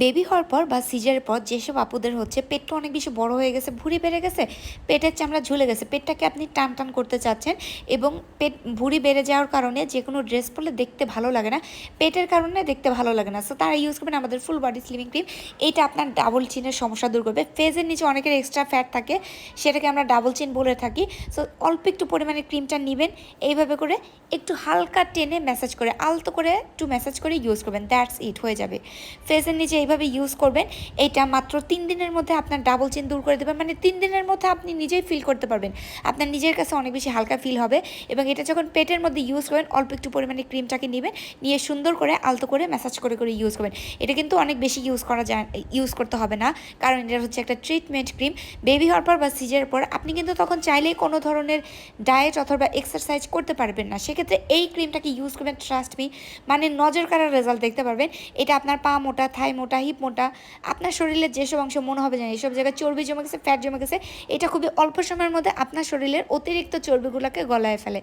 Baby হওয়ার পর বা সিজারের পর যেসব আপুদের হচ্ছে পেটটা অনেক বেশি বড় হয়ে গেছে, ভুঁড়ি বেড়ে গেছে, পেটের চামড়া ঝুলে গেছে, পেটটাকে আপনি টান টান করতে চাচ্ছেন এবং ভুঁড়ি বেড়ে যাওয়ার কারণে যে কোনো ড্রেস পরলে দেখতে ভালো লাগে না, পেটের কারণে দেখতে ভালো লাগে না, সো তারা ইউজ করবেন আমাদের ফুল বডি স্লিমিং ক্রিম। এইটা আপনার ডাবল চিনের সমস্যা দূর করবে। ফেজের নিচে অনেকের এক্সট্রা ফ্যাট থাকে, সেটাকে আমরা ডাবল চিন বলে থাকি। সো অল্প একটু পরিমাণে ক্রিমটা নেবেন, এইভাবে করে একটু হালকা টেনে ম্যাসাজ করে, আলতো করে একটু ম্যাসাজ করে ইউজ করবেন, দ্যাটস ইট, হয়ে যাবে। ফেসের নিচে এইভাবে ইউজ করবেন। এইটা মাত্র 3 দিনের মধ্যে আপনার ডাবল চিন দূর করে দেবেন, মানে 3 দিনের মধ্যে আপনি নিজেই ফিল করতে পারবেন, আপনার নিজের কাছে অনেক বেশি হালকা ফিল হবে। এবং এটা যখন পেটের মধ্যে ইউজ করবেন, অল্প একটু পরিমাণে ক্রিমটাকে নেবেন, নিয়ে সুন্দর করে আলতো করে ম্যাসাজ করে করে ইউজ করবেন। এটা কিন্তু অনেক বেশি ইউজ করতে হবে না, কারণ এটা হচ্ছে একটা ট্রিটমেন্ট ক্রিম। বেবি হওয়ার পর বা সিজারের পর আপনি কিন্তু তখন চাইলেই কোনো ধরনের ডায়েট অথবা এক্সারসাইজ করতে পারবেন না, সেক্ষেত্রে এই ক্রিমটাকে ইউজ করবেন, ট্রাস্ট মি, মানে নজর কাড়ার রেজাল্ট দেখতে পারবেন। এটা আপনার পা মোটা, থাই মোটা, হিপ মোটা, আপনার শরীরের যেসব অংশ মনে হবে জানি এসব জায়গায় চর্বি জমে গেছে, ফ্যাট জমে গেছে, এটা খুবই অল্প সময়ের মধ্যে আপনার শরীরের অতিরিক্ত চর্বিগুলোকে গলায় ফেলে।